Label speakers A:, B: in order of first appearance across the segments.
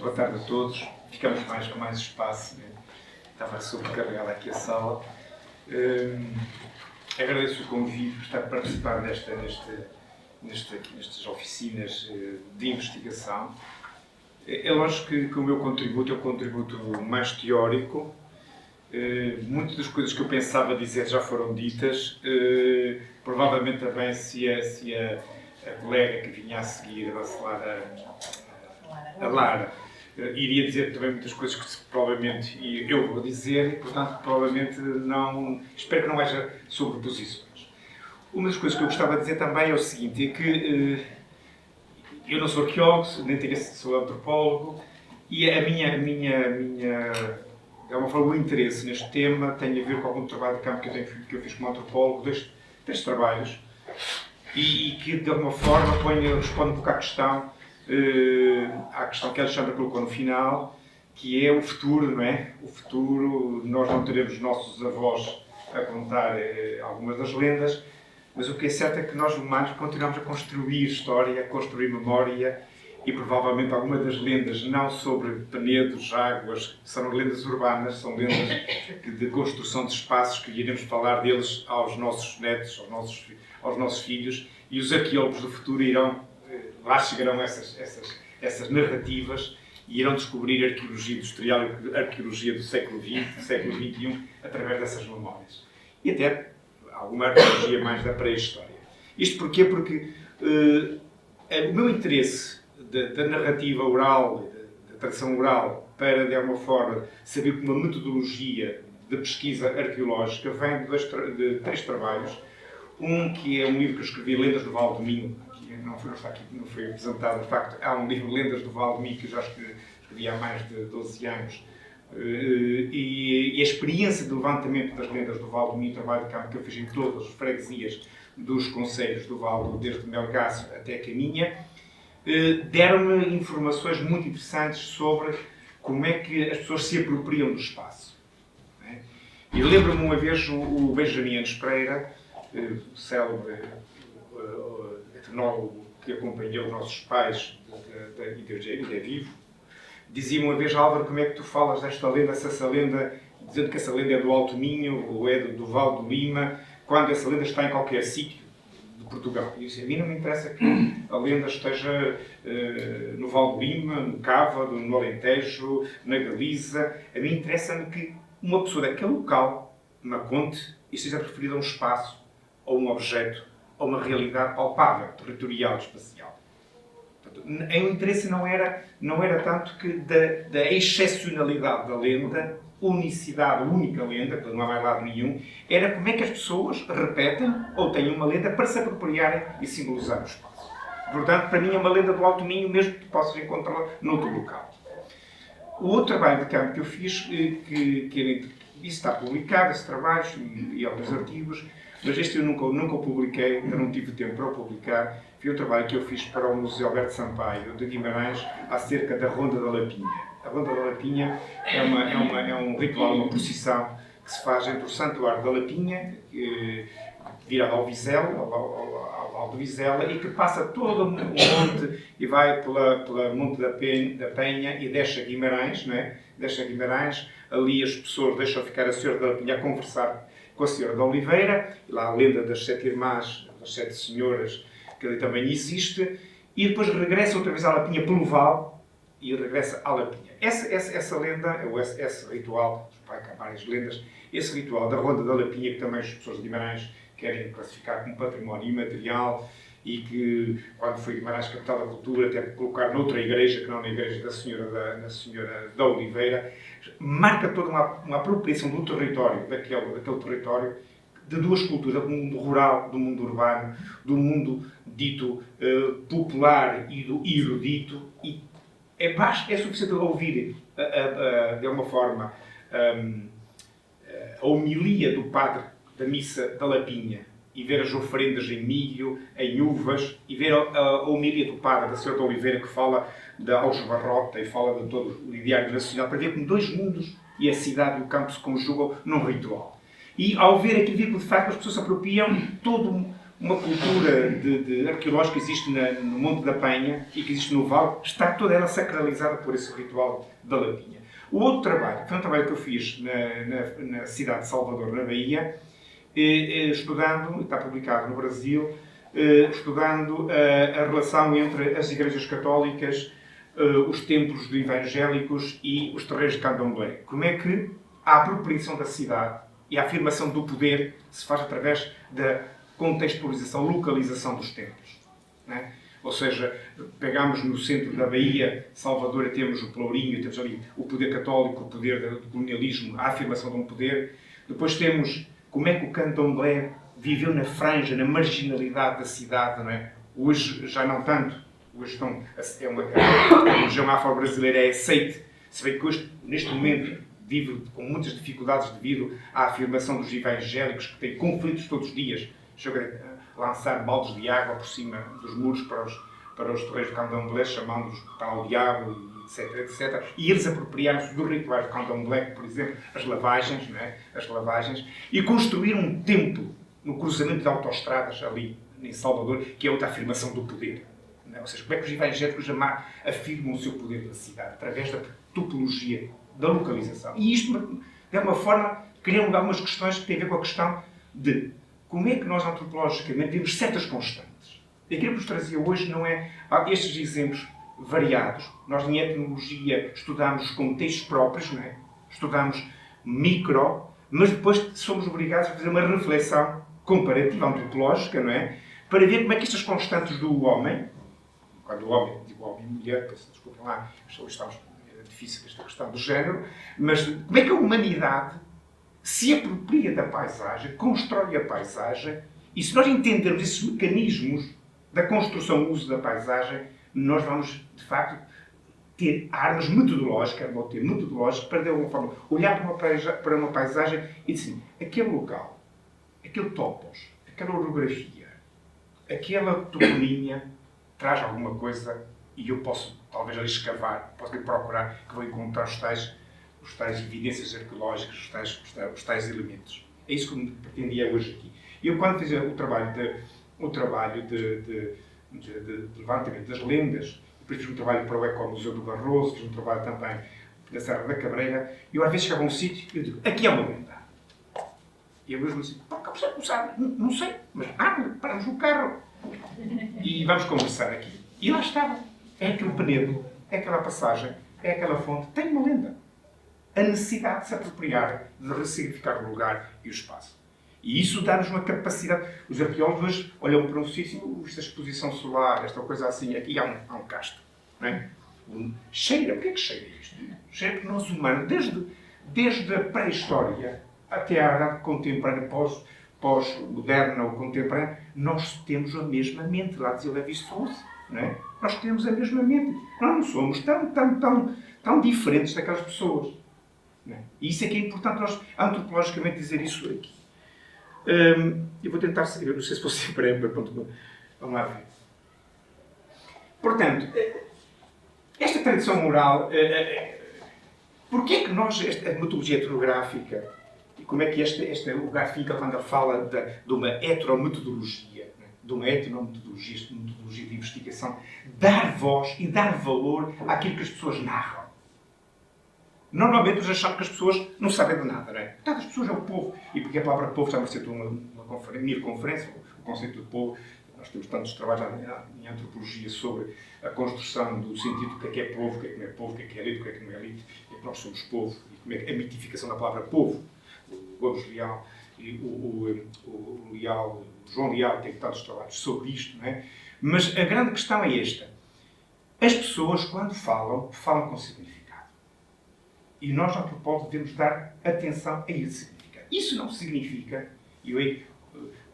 A: Boa tarde a todos. Ficamos com mais espaço, né? Estava sobrecarregada aqui a sala. Agradeço o convite por estar a participar nestas oficinas de investigação. É lógico que o meu contributo é um contributo mais teórico. Muitas das coisas que eu pensava dizer já foram ditas. Provavelmente também se a colega que vinha a seguir, a Lara, iria dizer também muitas coisas que provavelmente eu vou dizer e, portanto, provavelmente não... Espero que não haja sobreposições. Uma das coisas que eu gostava de dizer também é o seguinte, é que eu não sou arqueólogo, nem sou antropólogo, e a minha de alguma forma, o interesse neste tema tem a ver com algum trabalho de campo que eu fiz como antropólogo, destes trabalhos, e que, de alguma forma, responde um pouco à questão que a Alexandra colocou no final, que é o futuro, não é? O futuro, nós não teremos nossos avós a contar algumas das lendas, mas o que é certo é que nós, humanos, continuamos a construir história, a construir memória, e provavelmente algumas das lendas, não sobre penedos, águas, são lendas urbanas, são lendas de construção de espaços que iremos falar deles aos nossos netos, aos nossos filhos, e os arqueólogos do futuro lá chegarão essas narrativas e irão descobrir arqueologia industrial e arqueologia do século XX, do século XXI, através dessas memórias. E até alguma arqueologia mais da pré-história. Isto porquê? Porque o meu interesse da narrativa oral, da tradição oral, para, de alguma forma, saber que uma metodologia de pesquisa arqueológica vem de 3 trabalhos. Um que é um livro que eu escrevi, Lendas do Vale do Minho, que não foi apresentado, de facto, há um livro, Lendas do Vale do Minho, que eu já escrevi há mais de 12 anos, e a experiência de levantamento das lendas do Vale do Minho, trabalho de campo que eu fiz em todas as freguesias dos concelhos do Vale, desde Melgaço até Caminha, deram-me informações muito interessantes sobre como é que as pessoas se apropriam do espaço. E lembro-me uma vez o Benjamin Anos Pereira, célebre etnólogo que acompanhou os nossos pais e é vivo, dizia uma vez: Álvaro, como é que tu falas desta lenda, se essa lenda, dizendo que essa lenda é do Alto Minho ou é do Vale do Lima, quando essa lenda está em qualquer sítio de Portugal? E eu disse: a mim não me interessa que a lenda esteja no Vale do Lima, no Cávado, no Alentejo, na Galiza. A mim interessa-me que uma pessoa daquele local me conte e seja referida a um espaço, ou um objeto, ou uma realidade palpável, territorial, espacial. Portanto, o interesse não era tanto que da excepcionalidade da lenda, unicidade, única lenda, que não há mais lado nenhum, era como é que as pessoas repetem ou têm uma lenda para se apropriarem e simbolizar o espaço. Portanto, para mim é uma lenda do Alto Minho, mesmo que possas encontrá-la noutro local. O outro trabalho de campo que eu fiz, isso está publicado, esse trabalho e alguns artigos, mas este eu nunca o publiquei, ainda não tive tempo para o publicar. Foi um trabalho que eu fiz para o Museu Alberto Sampaio de Guimarães acerca da Ronda da Lapinha. A Ronda da Lapinha é um ritual, uma procissão que se faz entre o Santuário da Lapinha, virado ao Vizela, ao de Vizela, e que passa todo o monte e vai pela Monte da Penha e desce a Guimarães, não é? Desce a Guimarães, ali as pessoas deixam ficar a Senhora da Lapinha a conversar com a Senhora da Oliveira, e lá a lenda das 7 irmãs, das 7 senhoras, que ali também existe, e depois regressa outra vez à Lapinha pelo Vale, e regressa à Lapinha. Essa lenda, ou esse ritual, vai cá várias lendas, esse ritual da Ronda da Lapinha, que também as pessoas de Guimarães querem classificar como património imaterial, e que, quando foi Guimarães capital da cultura, até colocar noutra igreja, que não na igreja da Senhora da Oliveira, marca toda uma apropriação do território, daquele território, de 2 culturas, do mundo rural, do mundo urbano, do mundo dito popular e do erudito, e é suficiente ouvir, de alguma forma, a homilia do padre da missa da Lapinha, e ver as oferendas em milho, em uvas, e ver a homilia do padre da Senhora da Oliveira, que fala da algebarrota e fala de todo o ideário nacional, para ver como 2 mundos e a cidade e o campo se conjugam num ritual. E ao ver aquilo, de facto, as pessoas se apropriam de todo uma cultura arqueológica que existe no Monte da Penha e que existe no Vale, está toda ela sacralizada por esse ritual da lapinha. O outro trabalho, foi um trabalho que eu fiz na cidade de Salvador, na Bahia, estudando, está publicado no Brasil, estudando a relação entre as igrejas católicas, os templos evangélicos e os terreiros de candomblé. Como é que a apropriação da cidade e a afirmação do poder se faz através da contextualização, localização dos templos. Não é? Ou seja, pegamos no centro da Bahia, Salvador, temos o Pelourinho, temos ali o poder católico, o poder do colonialismo, a afirmação de um poder. Depois temos como é que o candomblé viveu na franja, na marginalidade da cidade. Não é? Hoje já não tanto. Hoje a religião afro-brasileira é aceite. Se bem que hoje, neste momento, vive com muitas dificuldades devido à afirmação dos evangélicos, que têm conflitos todos os dias. Chegam a lançar baldes de água por cima dos muros para os terreiros de candomblé, chamando-os tal diabo, etc, etc. E eles apropriaram-se dos rituais de candomblé, por exemplo, as lavagens, não é? As lavagens, e construíram um templo no cruzamento de autoestradas ali em Salvador, que é outra afirmação do poder. Não é? Ou seja, como é que os evangélicos afirmam o seu poder na cidade? Através da topologia, da localização. E isto, de alguma forma, cria algumas questões que têm a ver com a questão de como é que nós, antropologicamente, vemos certas constantes. Aquilo que nos trazia hoje não é estes exemplos variados. Nós, em etnologia, estudamos os contextos próprios, não é? Estudamos micro, mas depois somos obrigados a fazer uma reflexão comparativa, antropológica, não é? Para ver como é que estas constantes do homem, quando o homem, digo homem e mulher, desculpem lá, é difícil esta questão do género, mas como é que a humanidade se apropria da paisagem, constrói a paisagem, e se nós entendermos esses mecanismos da construção e uso da paisagem, nós vamos, de facto, ter armas metodológicas, para, de alguma forma, olhar para uma paisagem e dizer, aquele local, aquele topos, aquela orografia, aquela toponímia, traz alguma coisa e eu posso, talvez, ali escavar, posso ali procurar, que vou encontrar os tais evidências arqueológicas, os tais elementos. É isso que me pretendia hoje aqui. Eu, quando fiz o trabalho de levantamento das lendas, depois fiz um trabalho para o Ecomuseu do Barroso, fiz um trabalho também da Serra da Cabreira, e eu às vezes chegava a um sítio e eu digo, aqui é uma lenda. E eu mesmo assim, não sabe, não sei, mas paramos no carro e vamos conversar aqui. E lá estava. É aquele penedo, é aquela passagem, é aquela fonte, tem uma lenda. A necessidade de se apropriar, de ressignificar o lugar e o espaço. E isso dá-nos uma capacidade. Os arqueólogos hoje olham para um sítio, esta exposição solar, esta coisa assim, aqui há um casto. Não é? Cheira. Porquê que cheira isto? Cheira porque nós humanos, desde a pré-história até à idade contemporânea, pós-moderna ou contemporânea, nós temos a mesma mente. Lá dizia Lévi-Strauss, não é? Nós temos a mesma mente. Nós não somos tão diferentes daquelas pessoas. Não é? E isso é que é importante nós, antropologicamente, dizer isso aqui. Eu vou tentar seguir, eu não sei se vou ser breve, mas pronto, vamos lá ver. Portanto, esta tradição moral, porquê é que nós, a metodologia etnográfica, e como é que o Garfinkel, quando ele fala de uma heterometodologia, de uma etnometodologia, de metodologia de investigação, dar voz e dar valor àquilo que as pessoas narram. Normalmente nós achamos que as pessoas não sabem de nada, não é? Portanto, as pessoas é o povo. E porque a palavra povo já me sentou uma conferência, o conceito do povo. Nós temos tantos trabalhos em antropologia sobre a construção do sentido do que é povo, o que não é povo, o que é elite, o que não é elite, o que é que nós somos povo, e como é que a mitificação da palavra povo. O Gomes Leal e o João Leal têm tantos trabalhos sobre isto, não é? Mas a grande questão é esta. As pessoas, quando falam com significado. E nós, antropólogos, devemos dar atenção a esse significado. Isso não significa, e eu,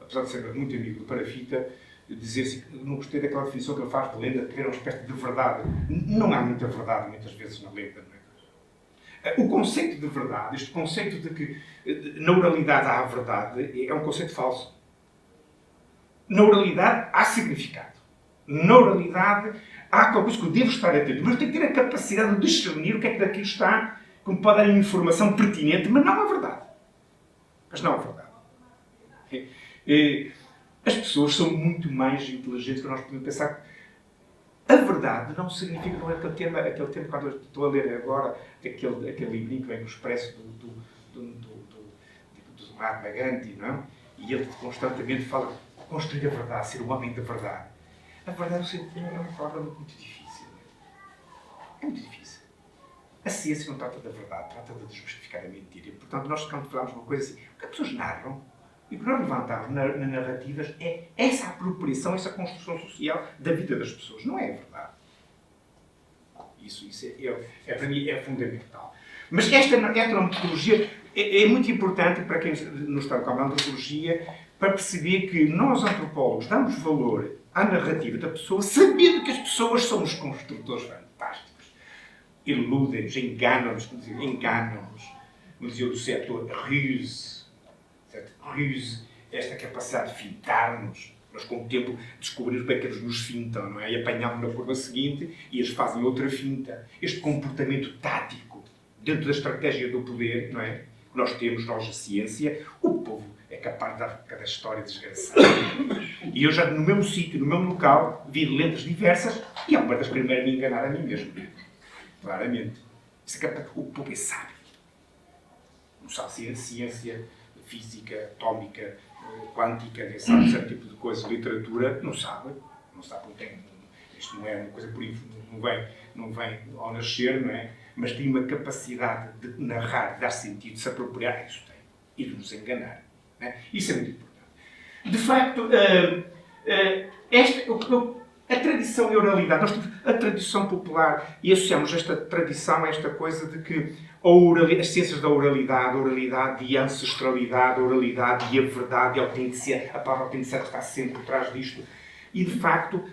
A: apesar de ser muito amigo do Parafita, dizer assim, não gostei daquela definição que ele faz de lenda, que era uma espécie de verdade. Não há muita verdade, muitas vezes, na lenda. Não é? O conceito de verdade, este conceito de que na oralidade há a verdade, é um conceito falso. Na oralidade há significado. Na oralidade há qualquer coisa que eu devo estar atento, mas eu tenho que ter a capacidade de discernir o que é que daquilo está, que me pode dar informação pertinente, mas não a verdade. Mas não a verdade. As pessoas são muito mais inteligentes do que nós podemos pensar. A verdade não significa, não é aquele tema quando eu estou a ler agora, aquele livrinho que vem no Expresso do Mahatma Gandhi, não é? E ele constantemente fala de construir a verdade, ser o homem da verdade. A verdade é uma palavra muito difícil. É muito difícil. A ciência não trata da verdade, trata de desmistificar a mentira. E, portanto, nós quando falamos uma coisa assim, o que as pessoas narram, e o que nós levantamos nas narrativas é essa apropriação, essa construção social da vida das pessoas. Não é verdade. Isso para mim é fundamental. Mas esta metodologia é muito importante para quem nos está com a antropologia, para perceber que nós, antropólogos, damos valor à narrativa da pessoa, sabendo que as pessoas são os construtores fantásticos. Iludem-nos, enganam-nos, como dizia o setor, ruse, esta capacidade de fintar-nos. Nós, com o tempo, descobrimos bem que eles nos fintam, não é? E apanhamos na curva seguinte e eles fazem outra finta. Este comportamento tático, dentro da estratégia do poder, não é? Que nós temos, nós, a ciência, o povo é capaz de dar cada história desgraçada. E eu já, no mesmo sítio, no mesmo local, vi lentes diversas e há uma das primeiras me enganar a mim mesmo. Claramente. Isso é capaz, o povo é sábio. Não sabe ciência, física, atómica, quântica, nem sabe um certo tipo de coisa, literatura, não sabe, não tem, isto não é uma coisa por não vem ao nascer, não é? Mas tem uma capacidade de narrar, de dar sentido, de se apropriar, isso tem, e de nos enganar, não é? Isso é muito importante. De facto, a tradição e a oralidade, nós temos a tradição popular e associamos esta tradição a esta coisa de que as ciências da oralidade e a ancestralidade, a oralidade e a verdade e a autenticidade, a palavra autenticidade está sempre por trás disto. E, de facto,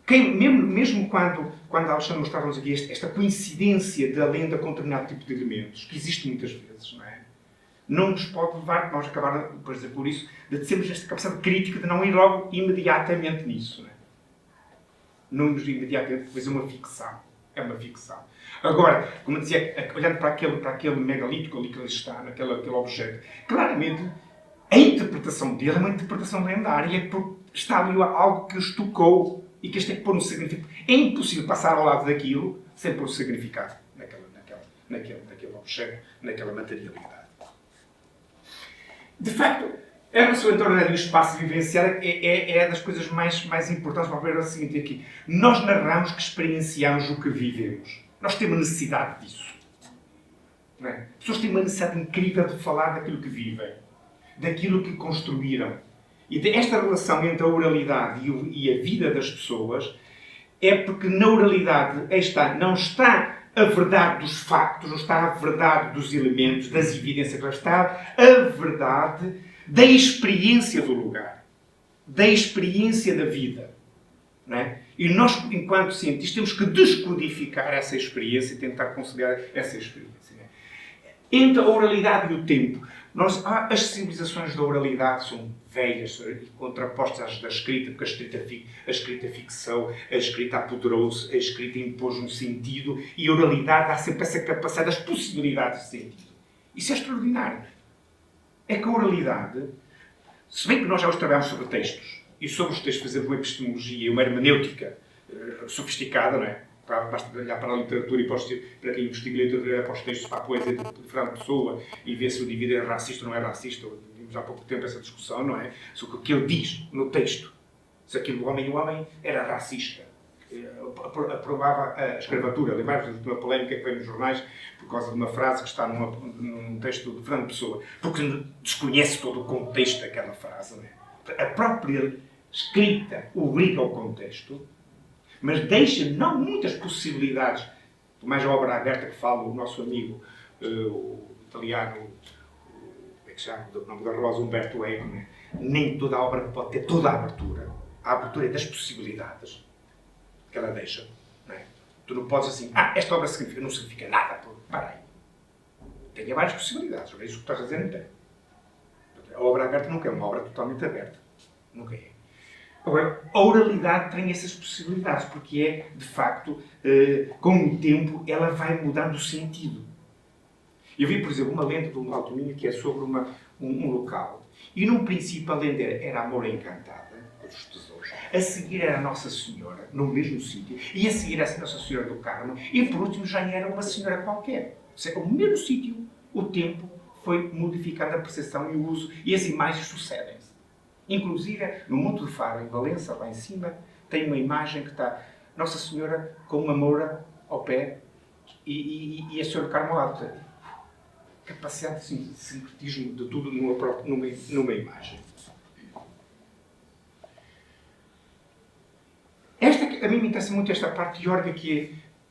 A: mesmo quando Alexandre mostrava-nos aqui esta coincidência da lenda com determinado tipo de elementos, que existe muitas vezes, não é? Não nos pode levar, nós acabar, por exemplo, por isso, de termos esta capacidade crítica de não ir logo imediatamente nisso, não é? Não irmos imediatamente fazer uma ficção. É uma ficção. Agora, como eu dizia, olhando para aquele megalítico ali que ele está, naquele objeto, claramente a interpretação dele é uma interpretação lendária, porque está ali algo que os tocou e que este tem que pôr um significado. É impossível passar ao lado daquilo sem pôr um significado naquele objeto, naquela materialidade. De facto, a relação entre a oralidade e o espaço vivencial é das coisas mais importantes para ver o seguinte aqui. Nós narramos que experienciamos o que vivemos. Nós temos necessidade disso. Não é? As pessoas têm uma necessidade incrível de falar daquilo que vivem, daquilo que construíram. E desta relação entre a oralidade e a vida das pessoas é porque na oralidade não está a verdade dos factos, não está a verdade dos elementos, das evidências, lá está a verdade da experiência do lugar, da experiência da vida. Não é? E nós, enquanto cientistas, temos que descodificar essa experiência e tentar conciliar essa experiência. Não é? Entre a oralidade e o tempo, as civilizações da oralidade são velhas, contrapostas às da escrita, porque a escrita fixou, a escrita apoderou-se, a escrita impôs um sentido e a oralidade dá sempre essa capacidade, as possibilidades de sentido. Isso é extraordinário. É que a oralidade, se bem que nós já hoje trabalhamos sobre textos, e sobre os textos fazer uma epistemologia e uma hermenêutica sofisticada, não é? Basta olhar para a literatura e para quem investiga literatura, para os textos, para a poesia de Fernando Pessoa e ver se o indivíduo é racista ou não é racista. Vimos há pouco tempo essa discussão, não é? Sobre o que ele diz no texto. Se aquele o homem era racista. Aprovava a escravatura. Lembrai-vos de uma polémica que veio nos jornais por causa de uma frase que está num texto de Fernando Pessoa. Porque desconhece todo o contexto daquela frase, não é? A própria escrita obriga ao contexto, mas deixa não muitas possibilidades. Mais a obra aberta que fala o nosso amigo, o italiano, como é que se chama? O nome da Rosa, Umberto Eco, né? Nem toda a obra pode ter toda a abertura. A abertura é das possibilidades que ela deixa. Não é? Tu não podes assim, esta obra não significa nada. Para aí. Tenha várias possibilidades. É isso que estás a dizer, não tem. A obra aberta nunca é uma obra totalmente aberta. Nunca é. Agora, a oralidade tem essas possibilidades, porque é, de facto, com o tempo, ela vai mudando o sentido. Eu vi, por exemplo, uma lenda do Alto Minho que é sobre um local. E num princípio a lenda era a Moura Encantada, os tesouros. A seguir era a Nossa Senhora, no mesmo sítio. E a seguir a Nossa Senhora do Carmo. E por último já era uma senhora qualquer. Ou seja, o mesmo sítio, o tempo foi modificando a percepção e o uso. E as imagens sucedem-se. Inclusive, no Monte do Faro, em Valença, lá em cima, tem uma imagem que está Nossa Senhora com uma moura ao pé e a Senhora do Carmo ao lado. Capacidade de sincretismo de tudo numa imagem. A mim me interessa muito esta parte teórica que é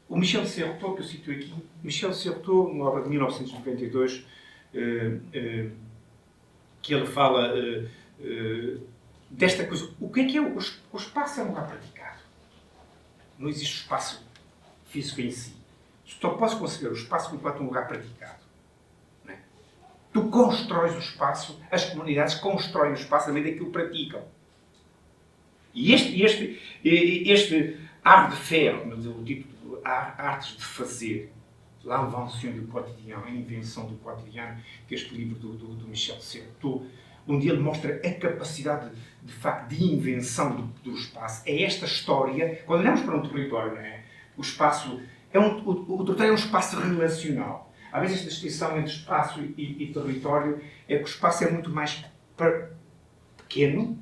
A: o Michel Certeau, que eu cito aqui. Michel Certeau, numa obra de 1992, que ele fala desta coisa. O que é o espaço? É um lugar praticado. Não existe espaço físico em si. Só posso conceber o espaço enquanto um lugar praticado. Não é? Tu constróis o espaço, as comunidades constroem o espaço à medida que o praticam. E este art de faire, como diz o título, artes de fazer, l'invention du quotidien, a invenção do cotidiano, que é este livro do Michel Certeau, onde ele mostra a capacidade, de facto, de invenção do espaço. É esta história, quando olhamos para um território, não é? O espaço, o território é um espaço relacional. Às vezes esta distinção entre espaço e território é que o espaço é muito mais pequeno,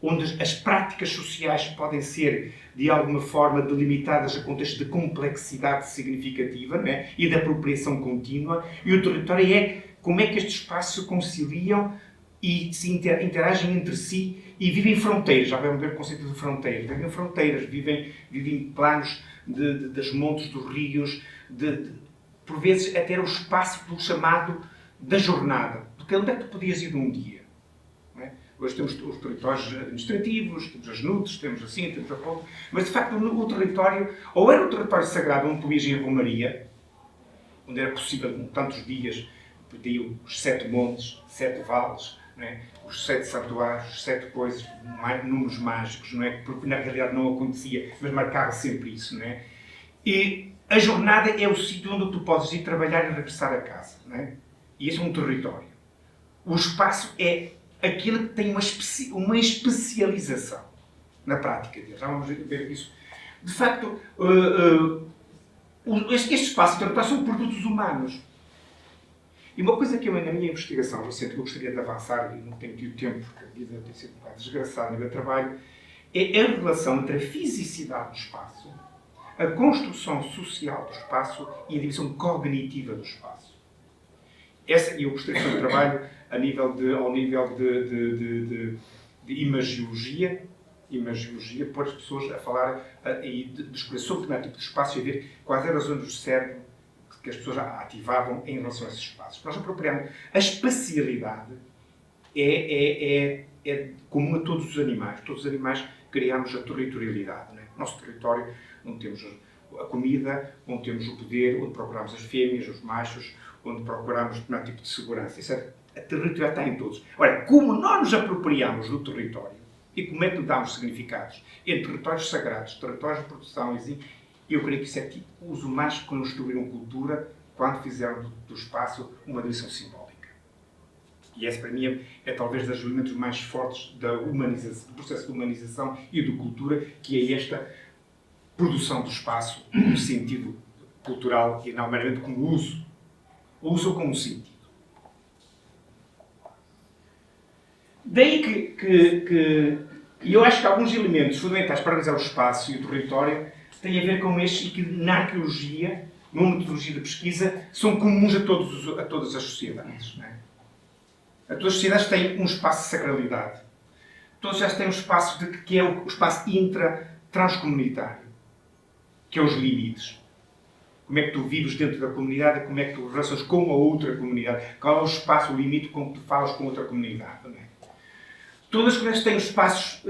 A: onde as práticas sociais podem ser, de alguma forma, delimitadas a contexto de complexidade significativa, não é? E de apropriação contínua, e o território é como é que estes espaços se conciliam e se interagem entre si e vivem fronteiras. Já vamos ver o conceito de fronteiras. Vivem fronteiras, vivem planos das montes, dos rios, por vezes até o espaço do chamado da jornada. Porque onde é que tu podias ir num dia? Não é? Hoje temos os territórios administrativos, temos as NUTs, temos assim, temos a ponta. Mas, de facto, o território, ou era o território sagrado onde tu ias em Romaria, onde era possível, tantos dias, pediam os 7 montes, 7 vales, não é? Os 7 santuários, os 7 coisas, números mágicos, não é? Porque na realidade não acontecia, mas marcava sempre isso, não é? E a jornada é o sítio onde tu podes ir trabalhar e regressar a casa, não é? E esse é um território. O espaço é aquilo que tem uma especialização na prática dele. Já vamos ver isso. De facto, este espaço e território são produtos humanos. E uma coisa que eu, na minha investigação recente, que eu gostaria de avançar, e não tenho tido tempo, porque a vida tem sido um bocado desgraçada no meu trabalho, é a relação entre a fisicidade do espaço, a construção social do espaço e a dimensão cognitiva do espaço. Eu gostaria de fazer um trabalho ao nível de imagiologia, pôr as pessoas a falar e de escolher sobre determinado tipo de espaço e ver quais eram as zonas do cérebro que as pessoas ativavam em relação a esses espaços. Nós apropriamos. A espacialidade é comum a todos os animais. Todos os animais criamos a territorialidade. Não é? Nosso território, onde temos a comida, onde temos o poder, onde procuramos as fêmeas, os machos, onde procuramos determinado tipo de segurança. Isso a territorialidade está em todos. Ora, como nós nos apropriamos do território e como é que damos significados entre territórios sagrados, territórios de produção, eu creio que isso é tipo os humanos que construíram cultura quando fizeram do espaço uma dimensão simbólica. E esse, para mim, é talvez dos elementos mais fortes do processo de humanização e de cultura, que é esta produção do espaço no sentido cultural e não meramente como uso. O uso como sentido. Daí que eu acho que alguns elementos fundamentais para analisar o espaço e o território têm a ver com estes e que na arqueologia, numa metodologia de pesquisa, são comuns a todas as sociedades. Não é? Todas as sociedades têm um espaço de sacralidade. Todas elas têm um espaço que é o espaço transcomunitário, que é os limites. Como é que tu vives dentro da comunidade, como é que tu relacionas com a outra comunidade, qual é o espaço, o limite com que tu falas com outra comunidade. Não é? Todas as comunidades têm espaços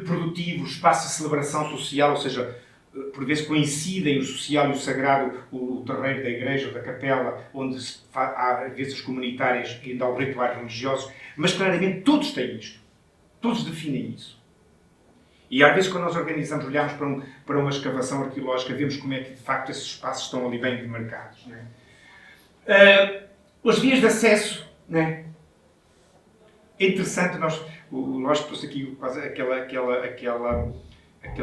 A: produtivos, espaços de celebração social, ou seja, por vezes coincidem o social e o sagrado, o terreiro da igreja, da capela, onde há vezes comunitárias e ainda há rituais religiosos, mas claramente todos têm isto. Todos definem isso. E às vezes quando nós organizamos, olhamos para uma escavação arqueológica, vemos como é que de facto esses espaços estão ali bem demarcados. Não é? As vias de acesso, não é? É interessante, nós trouxe aqui quase aquele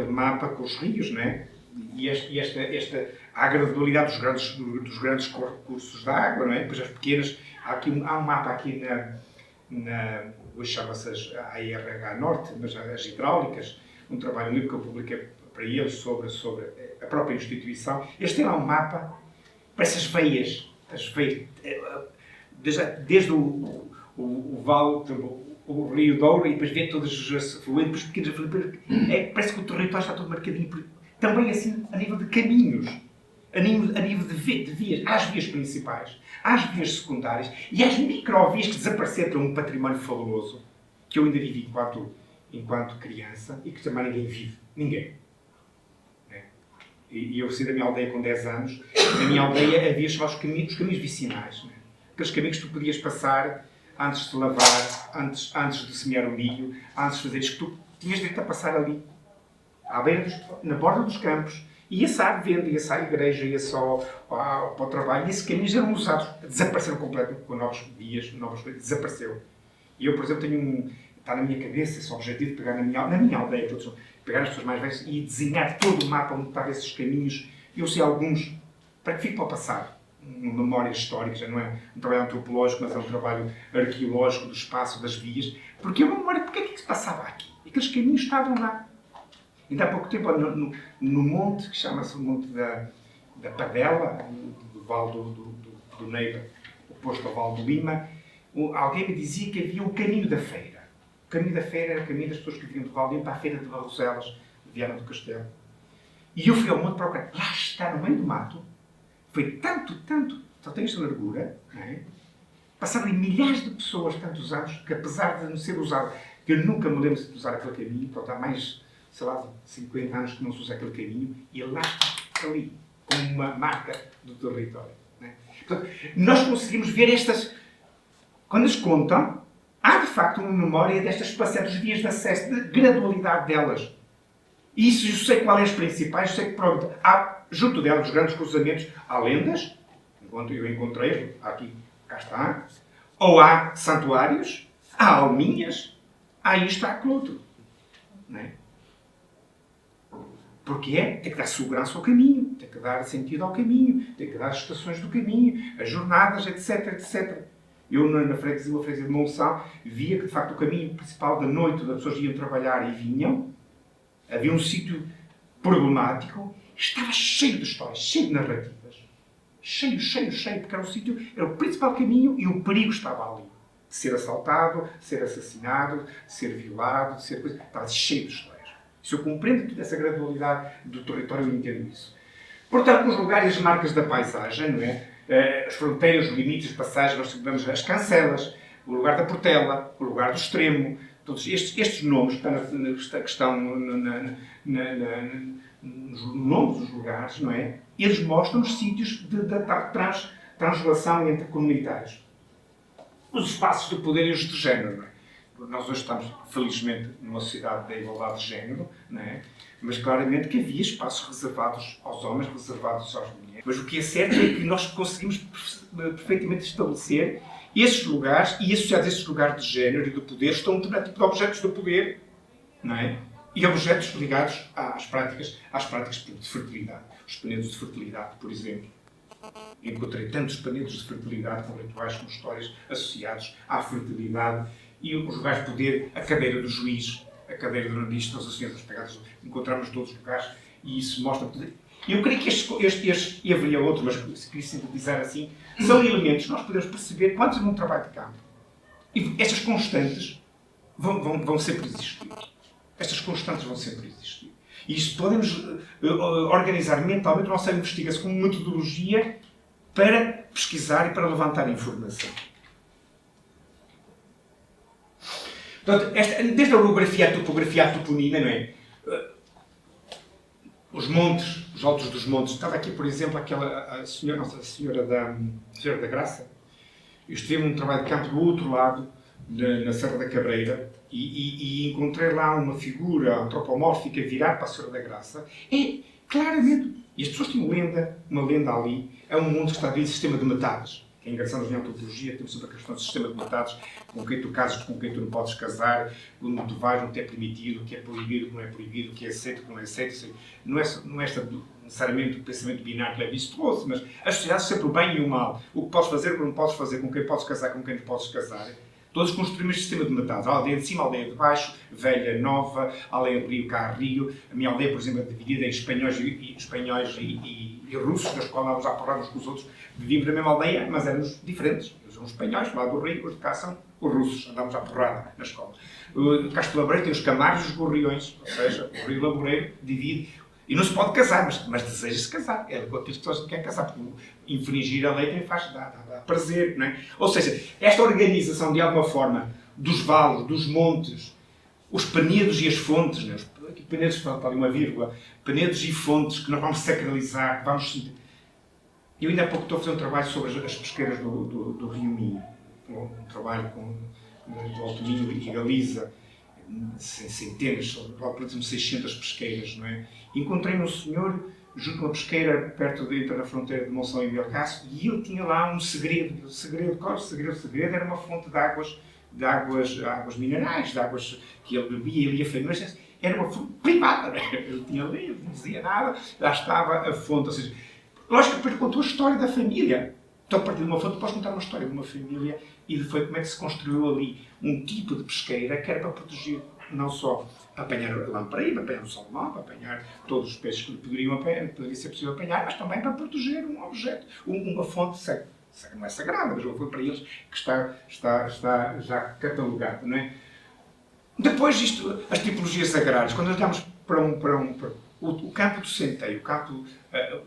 A: mapa com os rios, não é? E a gradualidade dos grandes cursos de água, não é? Depois as pequenas. Há um mapa aqui hoje chama-se a ARH Norte, mas as hidráulicas, um trabalho livre que eu publiquei para eles sobre a própria instituição. Eles têm lá um mapa, parece as veias, desde o vale, por exemplo, o Rio Douro, e depois vê todos os afluentes, pequenos afluentes. Parece que o território está todo marcadinho. Também assim, a nível de caminhos, a nível de vias. Há as vias principais, há as vias secundárias e há as microvias que desapareceram um património fabuloso que eu ainda vivi enquanto criança e que também ninguém vive. Ninguém. E eu saí da minha aldeia com 10 anos. Na minha aldeia havia chamados os caminhos vicinais. Né? Aqueles caminhos que tu podias passar antes de lavar, antes de semear o milho, antes de fazer isto, que tu tinhas direito a passar ali, à beira na borda dos campos. Ia-se à venda, ia-se à igreja, ia-se para o trabalho. E esses caminhos eram usados. Desapareceram completamente com novos vias, novas coisas. Desapareceu. E eu, por exemplo, está na minha cabeça esse objetivo de pegar na minha aldeia, pegar as pessoas mais velhas e desenhar todo o mapa onde estavam esses caminhos. Eu sei alguns, para que fique para o passado. Uma memória histórica, já não é um trabalho antropológico, mas é um trabalho arqueológico do espaço, das vias. Porque é uma memória, porque é que se passava aqui? Aqueles caminhos estavam lá. Ainda há pouco tempo, no monte, que chama-se o Monte da Padela, do Vale do Neiva, oposto ao Vale do Lima, alguém me dizia que havia o caminho da feira. O caminho da feira era o caminho das pessoas que vinham do Vale do Lima para a feira de Barroselas, de Viana do Castelo. E eu fui ao monte procurar. Lá está, no meio do mato, foi tanto, só tem esta largura, não é? Passaram ali milhares de pessoas tantos anos, que apesar de não ser usado, que eu nunca me lembro de usar aquele caminho, portanto há mais, sei lá, 50 anos que não se usa aquele caminho, e ele lá está ali, como uma marca do território. Não é? Portanto, nós conseguimos ver estas, quando as contam, há de facto uma memória destas passadas vias de acesso, de gradualidade delas. E isso eu sei quais são as principais, sei que pronto, há, junto delas, os grandes cruzamentos, há lendas, enquanto eu encontrei, aqui, cá está, ou há santuários, há alminhas, há isto, há aquilo outro. Não é? Porque tem que dar segurança ao caminho, tem que dar sentido ao caminho, tem que dar as estações do caminho, as jornadas, etc, etc. Eu, na freguesia de Monção, via que, de facto, o caminho principal da noite, onde as pessoas iam trabalhar e vinham, havia um sítio problemático, estava cheio de histórias, cheio de narrativas. Cheio, porque era um sítio, era o principal caminho e o perigo estava ali. De ser assaltado, de ser assassinado, de ser violado, de ser coisa. Estava cheio de histórias. Se eu compreendo toda essa gradualidade do território, eu entendo isso. Portanto, os lugares e as marcas da paisagem, não é? As fronteiras, os limites de passagem, nós sabemos as cancelas, o lugar da Portela, o lugar do Extremo, todos estes nomes que estão nos nomes dos lugares, não é? Eles mostram os sítios de translação entre comunitários. Os espaços do poder e os de género, não é? Nós hoje estamos, felizmente, numa sociedade da igualdade de género, não é? Mas claramente que havia espaços reservados aos homens, reservados às mulheres. Mas o que é certo é que nós conseguimos perfeitamente estabelecer esses lugares e associados a esses lugares de género e do poder estão um determinado tipo de objetos do poder, não é? E objetos ligados às práticas de fertilidade. Os panedos de fertilidade, por exemplo. Encontrei tantos panedos de fertilidade com rituais, com histórias associados à fertilidade e os lugares de poder, a cadeira do juiz, a cadeira do ministro, as senhoras pegadas, encontramos todos os lugares e isso mostra... Eu creio que estes e haveria outros, mas se queria sintetizar assim, são elementos que nós podemos perceber quando temos um trabalho de campo. E estas constantes vão sempre existir. Estas constantes vão sempre existir. E isso podemos organizar mentalmente a nossa investigação como metodologia para pesquisar e para levantar informação. Portanto, desde a orografia, a topografia, a toponima, não é? Os montes, os altos dos montes. Estava aqui, por exemplo, Nossa Senhora da Graça. Eu estive num trabalho de campo do outro lado, na Serra da Cabreira, e encontrei lá uma figura antropomórfica virar para a Senhora da Graça. Claramente, e as pessoas tinham uma lenda ali, é um monte que está ali em sistema de metades. que é engraçado na antropologia, temos sempre a questão do sistema de metados, com quem tu casas, com quem tu não podes casar, onde tu vais, onde é permitido, o que é proibido, o que não é proibido, o que é aceito, o que não é aceito. Não é necessariamente o pensamento binário que leva isso trouxe, mas as sociedades sempre o bem e o mal. O que podes fazer, o que não podes fazer, com quem podes casar, com quem não podes casar. Todos construímos este sistema de metados. A aldeia de cima, a aldeia de baixo, velha, nova, a aldeia do Rio, cá, Rio. A minha aldeia, por exemplo, é dividida em espanhóis e russos, nas quais andávamos a porrar uns com os outros. Vivíamos na mesma aldeia, mas éramos diferentes. Eles são espanhóis, lá do Rio, os de cá são os russos. Andávamos à porrada na escola. O Castro Laboreiro tem os Camargos e os Gorriões, ou seja, o Rio Laboreiro divide. E não se pode casar, mas deseja-se casar. É aquilo que as pessoas querem casar, porque infringir a lei dá prazer, não é? Ou seja, esta organização, de alguma forma, dos vales, dos montes, os penedos e as fontes, não é? Aqui penedos, falta ali uma vírgula, penedos e fontes que nós vamos sacralizar, que vamos... Eu ainda há pouco estou a fazer um trabalho sobre as pesqueiras do Rio Minho. Um trabalho do Alto Minho e Galiza, centenas, próximo 600 pesqueiras, não é? Encontrei um senhor junto a uma pesqueira perto da fronteira de Monção e Belcaço e ele tinha lá um segredo. O segredo era uma fonte de águas minerais, de águas que ele bebia, ele ia fazer, mas era uma fonte privada, não é? Ele tinha ali, ele não dizia nada, lá estava a fonte, ou seja, lógico que depois contou a história da família. Então, a partir de uma fonte, podes contar uma história de uma família e foi como é que se construiu ali um tipo de pesqueira que era para proteger não só para apanhar a lampreia, para apanhar o salmão, para apanhar todos os peixes que poderia ser possível apanhar, mas também para proteger um objeto, uma fonte não é sagrada, mas foi para eles que está já catalogado, não é? Depois disto, as tipologias agrárias, quando olhamos para o campo do centeio, o campo,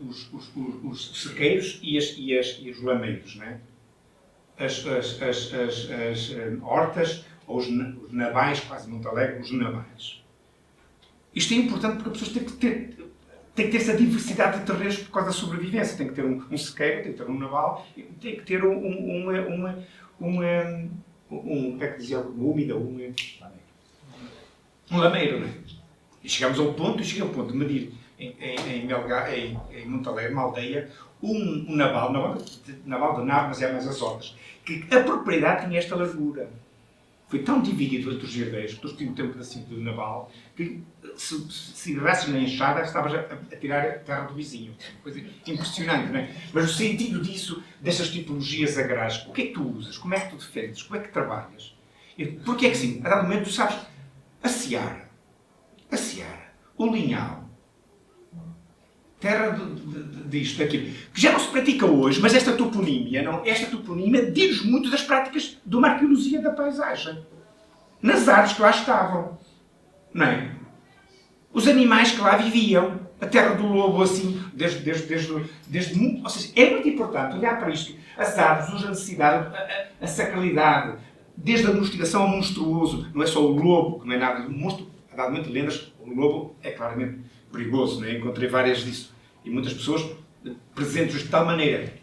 A: os sequeiros e os lameiros, não é? As hortas, ou os navais, quase muito alegre, os navais. Isto é importante porque as pessoas têm que ter essa diversidade de terrenos por causa da sobrevivência. Tem que ter um sequeiro, tem que ter um naval, tem que ter como é que dizia, uma úmida, um lameiro, não é? E chegamos ao ponto de medir em Montalegre, uma aldeia, um naval de nave, mas é mais as hortas, que a propriedade tinha esta largura. Foi tão dividido entre os herdeiros, que todos tinham um pedacinho de naval, que se agarrasses na enxada, estavas a tirar a terra do vizinho. Coisa impressionante, não é? Mas o sentido disso, dessas tipologias agrárias, o que é que tu usas? Como é que tu defendes? Como é que trabalhas? Porque é que sim, a dado momento tu sabes a seara, o linhal, terra disto, daquilo, que já não se pratica hoje, mas esta toponímia diz muito das práticas de uma arqueologia da paisagem. Nas árvores que lá estavam, não é? Os animais que lá viviam, a terra do lobo, assim, desde muito... Ou seja, é muito importante olhar para isto. As árvores, a necessidade, a sacralidade, desde a domesticação ao monstruoso. Não é só o lobo, que não é nada do monstro. A dado momento, lendas, o lobo é claramente perigoso, não é? Encontrei várias disso. E muitas pessoas presentes de tal maneira,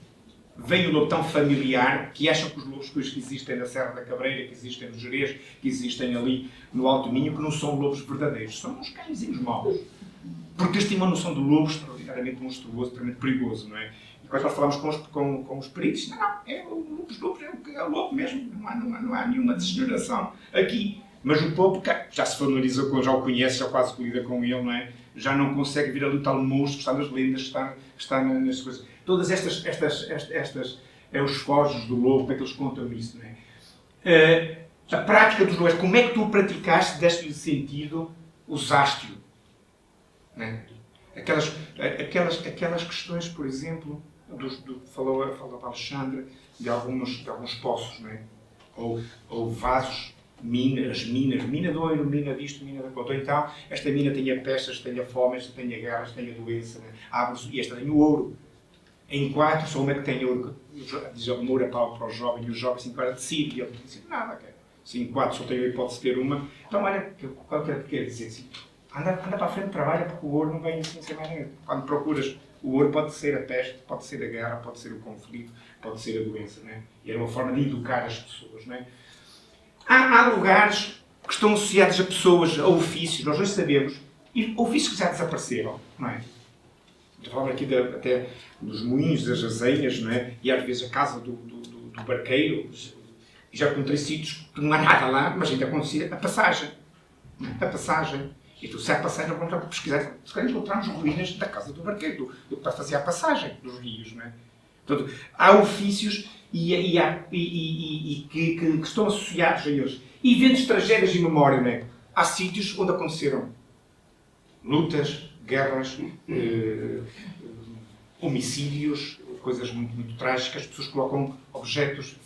A: veem o lobo tão familiar, que acham que os lobos que existem na Serra da Cabreira, que existem no Gerês, que existem ali no Alto Minho, que não são lobos verdadeiros. São uns cãezinhos maus. Porque eles têm uma noção do lobo extraordinariamente monstruoso, extremamente perigoso, não é? E quando nós falamos com os peritos, não, os lobos é o lobo mesmo, não há nenhuma degeneração aqui. Mas o povo já se familiarizou com, já o conhece, já quase lida com ele, não é? Já não consegue vir ali o tal monstro que está nas lendas, que está nas coisas. Todas estas os fogos do lobo, como é que eles contam isso, não é? A prática dos lobos, como é que tu o praticaste, deste-lhe sentido, usaste-o? Não é? Aquelas questões, por exemplo, falou a Alexandre, de alguns poços, não é? Ou vasos, mina de ouro, mina disto, mina daquilo. Ou então, esta mina tem pestas, tem a fome, esta tem a guerras, tem a doença, né? E esta tem o ouro. Em 4, só uma é que tem ouro, diz o Moura para o jovem, e o jovem 5 horas decide, e ele não decide nada, cara. Se em 4 só tem a hipótese de ter uma, então olha, qual que quer dizer assim? Anda para a frente, trabalha, porque o ouro não vem assim sem mais nada. Quando procuras o ouro, pode ser a peste, pode ser a guerra, pode ser o conflito, pode ser a doença, né? E é uma forma de educar as pessoas, não é? Há lugares que estão associados a pessoas, a ofícios, nós hoje sabemos, e ofícios que já desapareceram, não é? Estou falando aqui até dos moinhos, das azeias, não é? E às vezes a casa do do barqueiro, já encontrei sítios que não há nada lá, mas ainda acontecia a passagem. A passagem. E tu, se há passagem, vamos lá pesquisar. Se calhar encontramos ruínas da casa do barqueiro, do que fazia a passagem dos rios, não é? Portanto, há ofícios que estão associados a eles. Eventos, tragédias e memória, não é? Há sítios onde aconteceram lutas, guerras, homicídios, coisas muito, muito trágicas. As pessoas colocam objetos,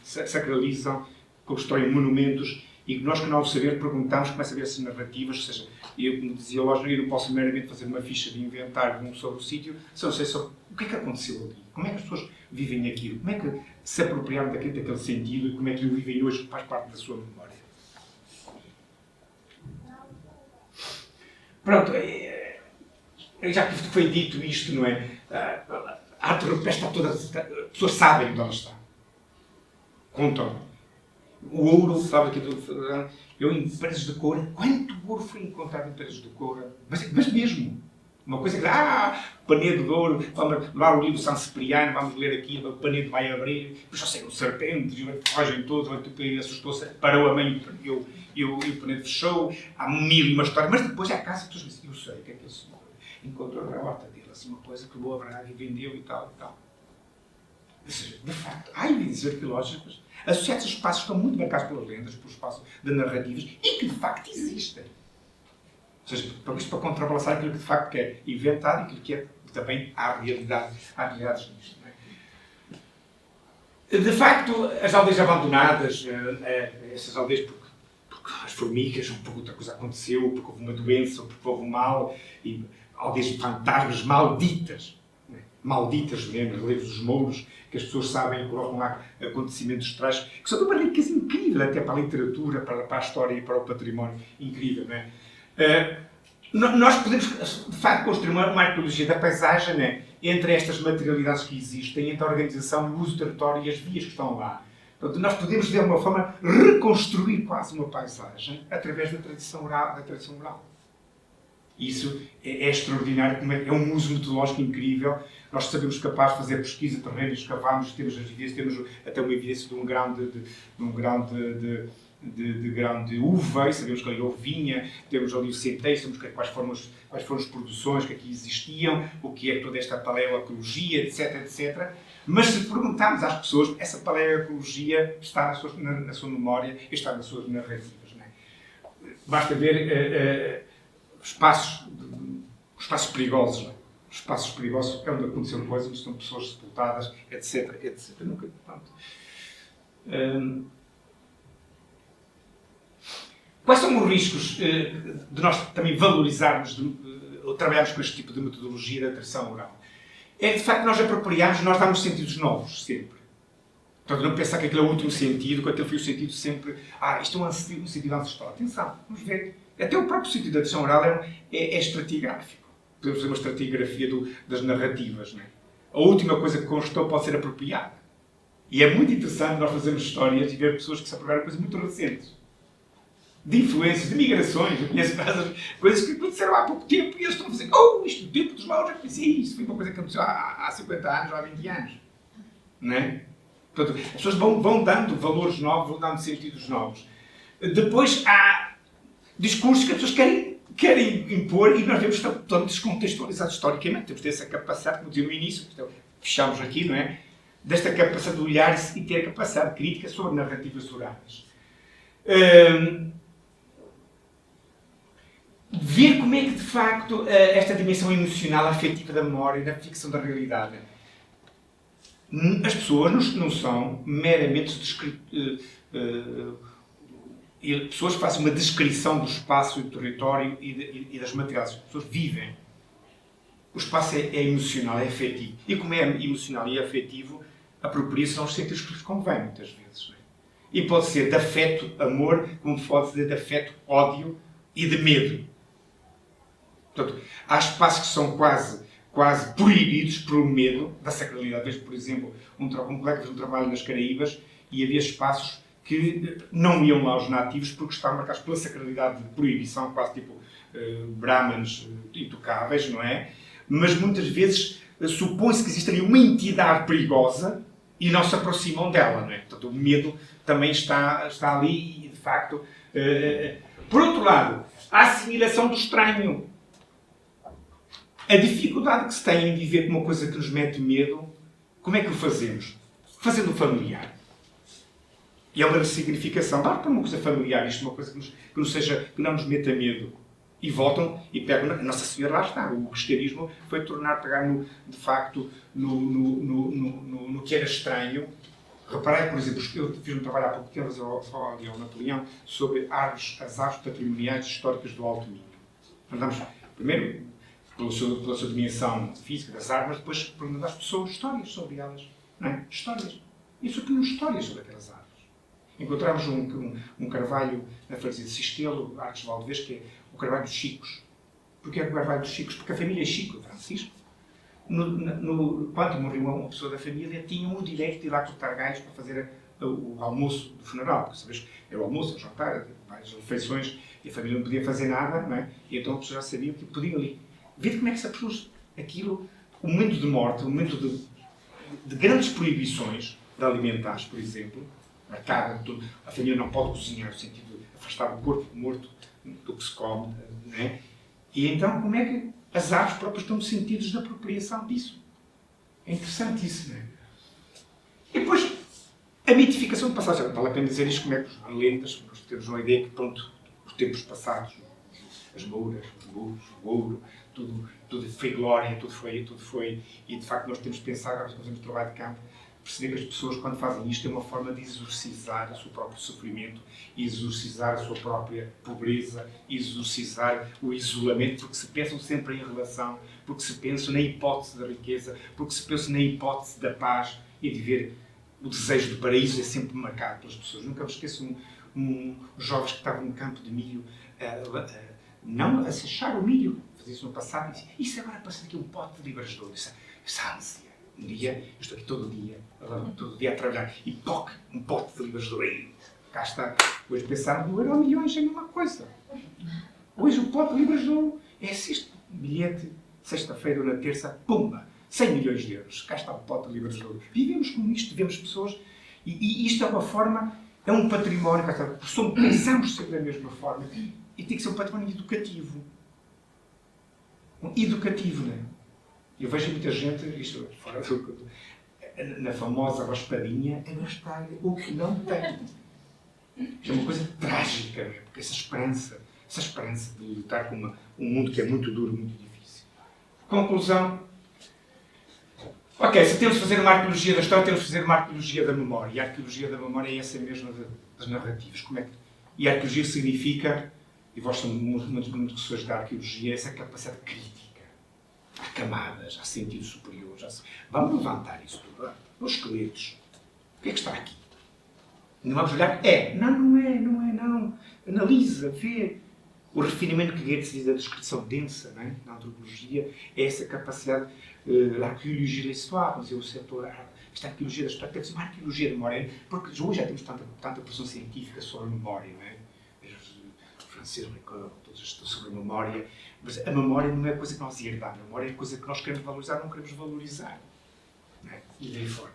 A: sacralizam, constroem monumentos. E nós, que não o saber, perguntamos, começa a ver essas narrativas, ou seja, eu, como dizia o eu não posso meramente fazer uma ficha de inventário sobre o sítio, se eu não sei sobre o que é que aconteceu ali, como é que as pessoas vivem aquilo, como é que se apropriaram daquele sentido e como é que o vivem hoje, que faz parte da sua memória. Pronto, já que foi dito isto, não é? A arte rupestre está toda, as pessoas sabem onde ela está. Contam. O ouro, sabe aqui eu em Pedras de Coura, quanto ouro foi encontrado em Pedras de Coura? Mas mesmo. Uma coisa que, Panedo de Ouro, vamos lá o livro São Cipriano, vamos ler aqui, o Panedo vai abrir, depois já saíram serpentes, fogem todos, assustou-se, parou a mãe e o Panedo fechou, há mil e uma história, mas depois há casa que dizem, eu sei o que é que esse senhor encontrou na horta dele, assim, uma coisa que levou a Braga e vendeu e tal e tal. Ou seja, de facto, há evidências arqueológicas associados a espaços que estão muito marcados pelas lendas, pelo espaço de narrativas, e que de facto existem. Ou seja, isto para contrabalançar aquilo que de facto é inventado e aquilo que é também há realidades nisto. Não é? De facto, as aldeias abandonadas, essas aldeias porque as formigas, ou porque outra coisa aconteceu, porque houve uma doença, ou porque houve um mal, e aldeias fantasmas malditas. Malditas mesmo, livros dos mouros, que as pessoas sabem e colocam lá acontecimentos trágicos, que são de uma riqueza incrível, até para a literatura, para a história e para o património incrível, não é? Nós podemos, de facto, construir uma arqueologia da paisagem, não é? Entre estas materialidades que existem, entre a organização e o uso do território e as vias que estão lá. Portanto, nós podemos, de alguma forma, reconstruir quase uma paisagem através da tradição oral. Isso é extraordinário, é um uso metodológico incrível. Nós sabemos capaz de fazer pesquisa de terreno, escavamos, temos as evidências, temos até uma evidência de um grão de uva, e sabemos que ali houve vinha, temos ali o centeio, sabemos quais foram as produções que aqui existiam, o que é toda esta paleoecologia, etc. Mas se perguntarmos às pessoas, essa paleoecologia está na sua memória e está nas suas narrativas. Não é? Basta ver espaços perigosos. Não é? Os espaços perigosos é onde aconteceram coisas, onde estão pessoas sepultadas, etc. Nunca, pronto. Quais são os riscos de nós também valorizarmos ou trabalharmos com este tipo de metodologia da tradição oral? É, de facto, nós apropriarmos, nós damos sentidos novos, sempre. Portanto, não pensar que aquele é o último sentido, que aquele foi o sentido sempre... isto é um sentido ancestral. Atenção, vamos ver. Até o próprio sentido da tradição oral é estratigráfico. Podemos fazer uma estratigrafia das narrativas. Não é? A última coisa que constou pode ser apropriada. E é muito interessante nós fazermos histórias e ver pessoas que se apropriaram coisas muito recentes. De influências, de migrações. Eu conheço coisas que aconteceram há pouco tempo e eles estão a dizer isto do tempo dos maus, já conheci isso. Foi uma coisa que aconteceu há 50 anos ou há 20 anos. Não é? Portanto, as pessoas vão dando valores novos, vão dando sentidos novos. Depois há discursos que as pessoas querem impor e nós devemos estar totalmente descontextualizados historicamente. Temos de ter essa capacidade, como dizia no início, então, fechamos aqui, não é? Desta capacidade de olhar e ter a capacidade crítica sobre narrativas orais. Ver como é que, de facto, esta dimensão emocional, afetiva da memória e da ficção da realidade. As pessoas não são meramente pessoas que fazem uma descrição do espaço e do território e das materialidades. As pessoas vivem. O espaço é emocional, é afetivo. E como é emocional e afetivo, apropria-se aos sentidos que lhes convém, muitas vezes. Não é? E pode ser de afeto, amor, como pode ser de afeto, ódio e de medo. Portanto, há espaços que são quase proibidos pelo medo da sacralidade. Vejo, por exemplo, um colega fez um trabalho nas Caraíbas e havia espaços que não iam lá os nativos porque estavam marcados pela sacralidade de proibição, quase tipo brahmanes intocáveis, não é? Mas muitas vezes supõe-se que existe ali uma entidade perigosa e não se aproximam dela, não é? Portanto, o medo também está ali e, de facto... Por outro lado, a assimilação do estranho. A dificuldade que se tem em viver com uma coisa que nos mete medo, como é que o fazemos? Fazendo familiar. E é uma significação. Dá para uma coisa familiar, isto é uma coisa que não nos meta medo. E voltam e pegam. Nossa Senhora, lá está. O cristianismo foi pegar de facto no que era estranho. Reparei, por exemplo, eu fiz um trabalho há pouco tempo ao Napoleão sobre as árvores patrimoniais históricas do Alto Minho. Andamos, primeiro, pela sua dimensão física das árvores, depois perguntamos às pessoas histórias sobre elas. Não é? Histórias. E supimos histórias sobre aquelas árvores. Encontramos um carvalho na freguesia de Sistelo, Arcos de Valdevez, que é o carvalho dos Chicos. Porquê é o carvalho dos Chicos? Porque a família Chico, Francisco, quando morreu uma pessoa da família, tinham o direito de ir lá cortar galhos para fazer o almoço do funeral. Porque, sabes, era o almoço, o jantar, várias refeições, e a família não podia fazer nada, não é? E então as pessoas já sabiam que podiam ali. Ver como é que se aproduz aquilo, o momento de morte, o momento de grandes proibições de alimentares, por exemplo, marcada, a família não pode cozinhar, no sentido de afastar o corpo morto do que se come, não é? E então, como é que as árvores próprias estão sentidos de apropriação disso? É interessante isso, não é? E depois, a mitificação do passado. Já vale a pena dizer isto, como é que as lendas, nós temos uma ideia que, pronto, os tempos passados, as mouras, os burros, o ouro, tudo foi glória, tudo foi... E, de facto, nós temos que pensar, agora fazemos trabalho de campo, perceber que as pessoas, quando fazem isto, é uma forma de exorcizar o seu próprio sofrimento, exorcizar a sua própria pobreza, exorcizar o isolamento, porque se pensam sempre em relação, porque se pensam na hipótese da riqueza, porque se pensam na hipótese da paz e de ver o desejo do paraíso é sempre marcado pelas pessoas. Nunca me esqueço os jovens que estavam no campo de milho, não a se achar o milho, fazia isso no passado, e dizia, isso agora passa aqui um pote de libras de ouro, essa ânsia. Um dia, eu estou aqui todo dia a trabalhar, e POC, um pote de libras de ouro. Cá está. Hoje pensaram no euro milhões é a mesma coisa. Hoje o pote de libras de ouro é este bilhete, sexta-feira ou na terça, pumba, 100 milhões de euros. Cá está o pote de libras de ouro. Vivemos com isto, vemos pessoas, e isto é uma forma, é um património, pensamos sempre da mesma forma, e tem que ser um património educativo. Educativo, não é? Eu vejo muita gente, isto fora na famosa raspadinha, a gastar o que não tem. Isto é uma coisa trágica, não é? Porque essa esperança de lutar com um mundo que é muito duro, muito difícil. Conclusão. Ok, se temos de fazer uma arqueologia da história, temos de fazer uma arqueologia da memória. E a arqueologia da memória é essa mesma das narrativas. E a arqueologia significa, e vós são muitas pessoas da arqueologia, essa capacidade crítica. Há camadas, há sentido superior. Vamos levantar isso tudo. Os esqueletos. O que é que está aqui? Não vamos olhar? Não. Analisa, vê. O refinamento que Goethe diz da descrição densa, não é? Na antropologia, é essa capacidade da arqueologia da história, vamos dizer, o setor, esta arqueologia da história, deve ser uma arqueologia da memória, porque hoje já temos tanta produção científica sobre a memória, não é? Francisco Ricoeur, todos sobre a memória, mas a memória não é coisa que nós herdamos, a memória é coisa que nós queremos valorizar, não queremos valorizar. Não é? E daí fora.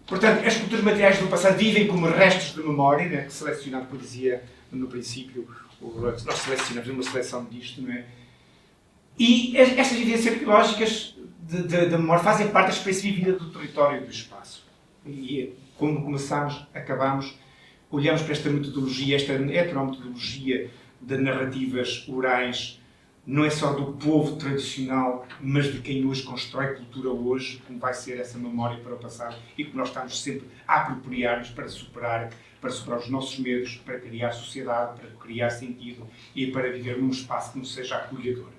A: Portanto, as culturas materiais do passado vivem como restos de memória, né, que selecionado, como dizia no princípio, nós selecionamos uma seleção disto, não é? E estas evidências arqueológicas da memória fazem parte da experiência vivida do território e do espaço. E como começámos, acabámos, olhamos para esta metodologia, esta heterometodologia de narrativas orais, não é só do povo tradicional, mas de quem hoje constrói cultura hoje, como vai ser essa memória para o passado, e que nós estamos sempre a apropriar-nos para superar os nossos medos, para criar sociedade, para criar sentido e para viver num espaço que nos seja acolhedor.